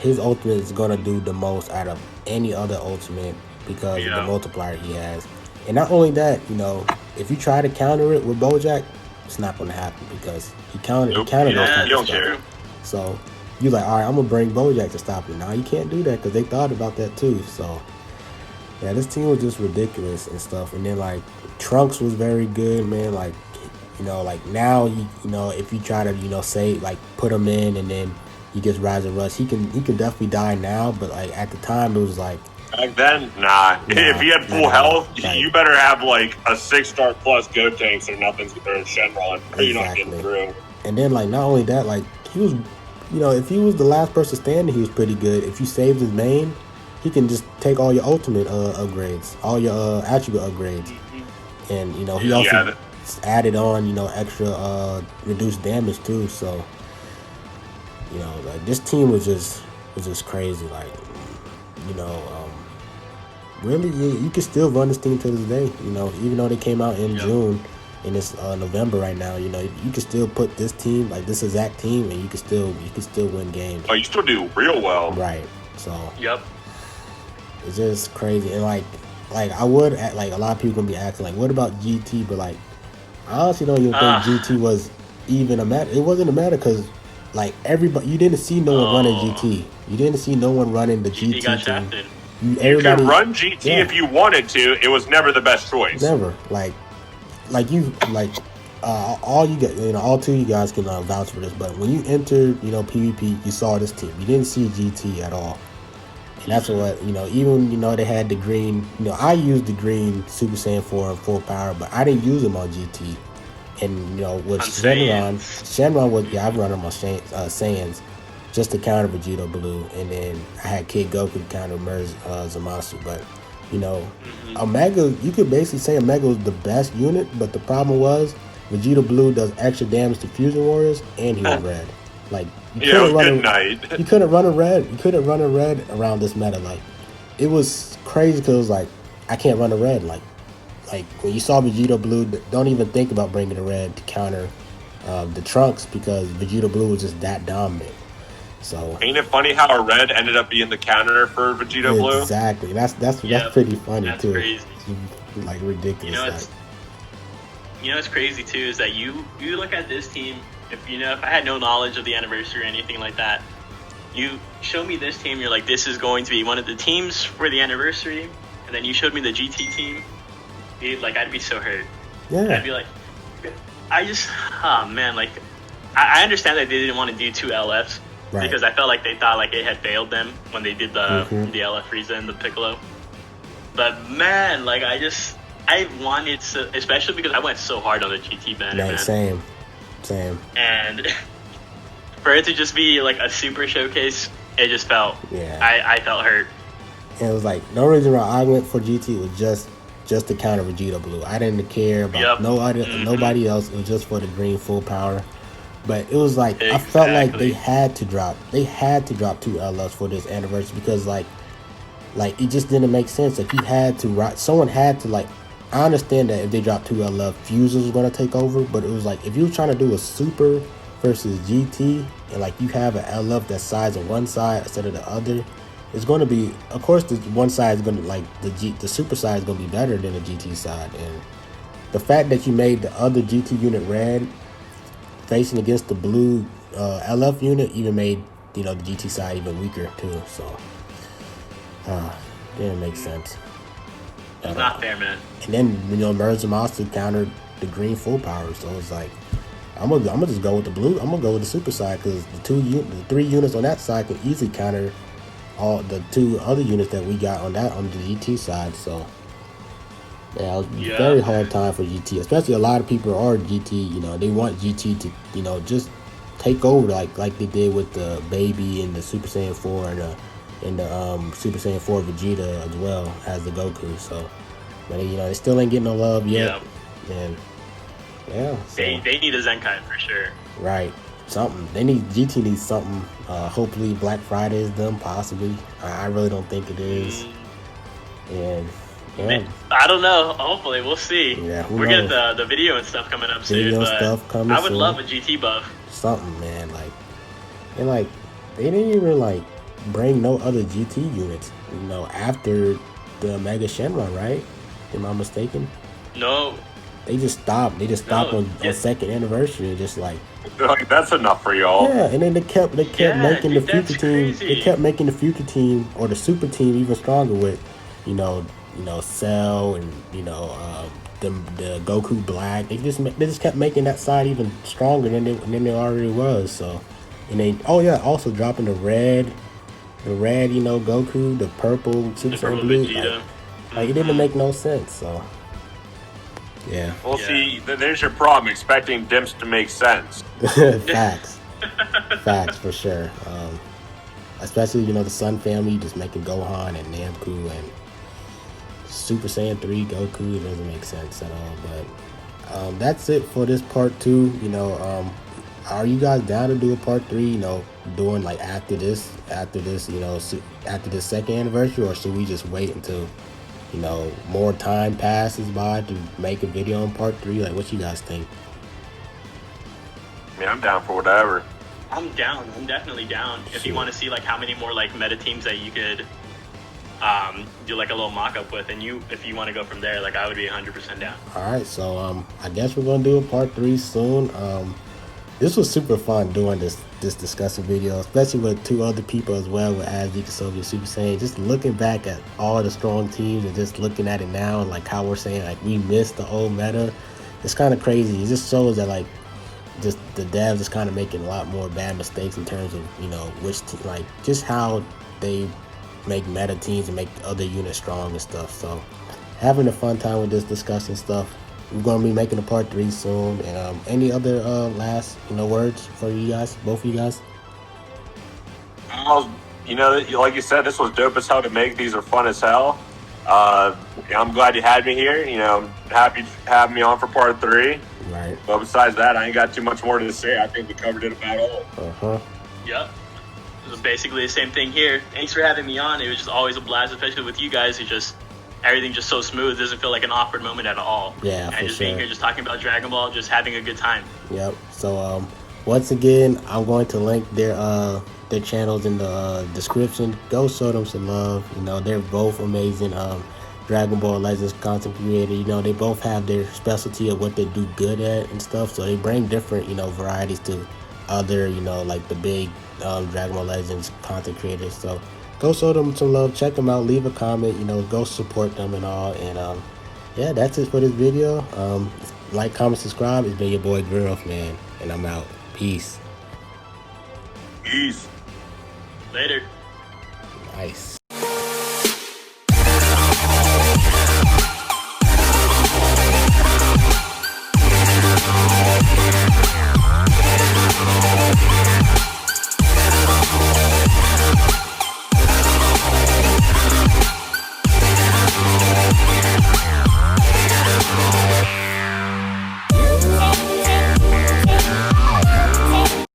his ultimate is gonna do the most out of any other ultimate because of the multiplier he has. And not only that, if you try to counter it with Bojack, it's not gonna happen because he countered those types of stuff. So you're like, all right, I'm gonna bring Bojack to stop it. Now you can't do that because they thought about that too. So yeah, this team was just ridiculous and stuff. And then like Trunks was very good, man. Like like now if you try to say like put him in and then he gets Rise and Rush, he can definitely die now. But like at the time it was like back then, nah. If he had full health, you better have like a 6-star plus go tanks or nothing's throwing Shenron. Or you're not getting through. And then like not only that, like he was, if he was the last person standing, he was pretty good. If you saved his main, he can just take all your ultimate upgrades, all your attribute upgrades, and he also added on extra reduced damage too. So like this team was just crazy. Like really you can still run this team to this day. Even though they came out in June and it's November right now. You can still put this team, like this exact team, and you can still win games. Oh, you still do real well. Right. So yep. It's just crazy. And like I would like a lot of people gonna be asking like, what about GT? But like I honestly don't even think GT was even a meta. It wasn't a meta because like everybody, you didn't see no one running GT. You didn't see no one running the GT got team. shafted. You could run GT if you wanted to. It was never the best choice. Never. All you get, all 2 of you guys can vouch for this. But when you entered, PvP, you saw this team. You didn't see GT at all. And that's what, even, they had the green, I used the green Super Saiyan 4 and full power, but I didn't use them on GT. And, with Shenron was, I've run them on Saiyans just to counter Vegeta Blue. And then I had Kid Goku to counter Zamasu. But, Omega, you could basically say Omega was the best unit, but the problem was Vegeta Blue does extra damage to Fusion Warriors, and he was red. Like, you couldn't run a red. You couldn't run a red around this meta. Like, it was crazy because it was like I can't run a red. Like when you saw Vegeta Blue, don't even think about bringing a red to counter the Trunks because Vegeta Blue was just that dominant. So ain't it funny how a red ended up being the counter for Vegeta Blue? Exactly. That's Yep, pretty funny that's too. crazy. It's like ridiculous. You know, what's crazy too is that you look at this team. If I had no knowledge of the anniversary or anything like that, you show me this team. You're like, this is going to be one of the teams for the anniversary, and then you showed me the GT team. Dude, like I'd be so hurt. Yeah. I'd be like, oh man, like I understand that they didn't want to do two LFs because I felt like they thought like it had failed them when they did the LF Frieza and the Piccolo. But man, like I wanted to, especially because I went so hard on the GT banner, man. Same. And for it to just be like a super showcase, it just felt, I felt hurt. And it was like, no reason why I went for GT was just to counter Vegeta Blue. I didn't care about nobody else. It was just for the green full power. But it was like, I felt like they had to drop two LFs for this anniversary because like it just didn't make sense. Like someone had to like, I understand that if they dropped two LF, Fuses was going to take over, but it was like, if you were trying to do a Super versus GT, and like you have an LF that size on one side instead of the other, it's going to be, of course, the one side is going to, like, the Super side is going to be better than the GT side, and the fact that you made the other GT unit red, facing against the blue LF unit, even made, the GT side even weaker, too, so, didn't make sense. It's not fair, man. And then, Merge Zamasu countered the green full power, so it's like, I'm gonna just go with the blue. I'm gonna go with the super side because the three units on that side can easily counter all the two other units that we got on the GT side. So yeah, it was a very hard time for GT, especially a lot of people are GT. They want GT to just take over like they did with the Baby and the Super Saiyan 4 and the Super Saiyan 4 Vegeta as well as the Goku. So, but they still ain't getting no love yet. Yeah. And yeah, so. They need a Zenkai for sure. Right, something. GT needs something. Hopefully Black Friday is them, possibly. I really don't think it is. And I don't know. Hopefully, we'll see. Yeah, we're getting the video and stuff coming up soon. But I would love a GT buff. Something, man. They didn't even bring no other GT units. After the Mega Shenron, right? Am I mistaken? No. They just stopped. They just stopped on second anniversary and just that's enough for y'all. Yeah, and then they kept making the future team. They kept making the future team or the super team even stronger with, Cell and the Goku Black. They just kept making that side even stronger than they already was. So, and they also dropping the red, Goku, the purple Super Saiyan Blue. It didn't make no sense. So. Yeah. Well, see, there's your problem, expecting dimps to make sense. Facts for sure. Especially, the Sun family just making Gohan and Namku and Super Saiyan 3 Goku. It doesn't make sense at all. But that's it for this part 2. Are you guys down to do a part 3, doing after this second anniversary, or should we just wait until more time passes by to make a video on part 3? What you guys think? Yeah, I'm down for whatever. I'm down. I'm definitely down. If you want to see how many more meta teams that you could do a little mock-up with, and if you want to go from there, I would be 100% down. All right, so I guess we're gonna do a part 3 soon. This was super fun doing this discussion video, especially with 2 other people as well, with Azdeek and Soviet Super Saiyan. Just looking back at all the strong teams and just looking at it now and how we're saying we missed the old meta. It's kind of crazy. It just shows that just the devs is kind of making a lot more bad mistakes in terms of which just how they make meta teams and make other units strong and stuff. So having a fun time with this discussion stuff. We're going to be making a part 3 soon. And any other last words for you guys, both of you guys? Like you said, this was dope as hell to make. These are fun as hell. I'm glad you had me here. Happy to have me on for part 3. Right. But besides that, I ain't got too much more to say. I think we covered it about all. Yep. It was basically the same thing here. Thanks for having me on. It was just always a blast, especially with you guys. It's just everything just so smooth. It doesn't feel like an awkward moment at all. Yeah, and for just sure. being here, just talking about Dragon Ball, just having a good time. Yep. So once again, I'm going to link their channels in the description. Go show them some love. You know, they're both amazing Dragon Ball Legends content creator. You know, they both have their specialty of what they do good at and stuff. So they bring different, you know, varieties to other, you know, like the big Dragon Ball Legends content creators. So go show them some love. Check them out. Leave a comment. You know, go support them and all. And yeah, that's it for this video. Like, comment, subscribe. It's been your boy Griff, man, and I'm out. Peace. Peace. Later. Nice.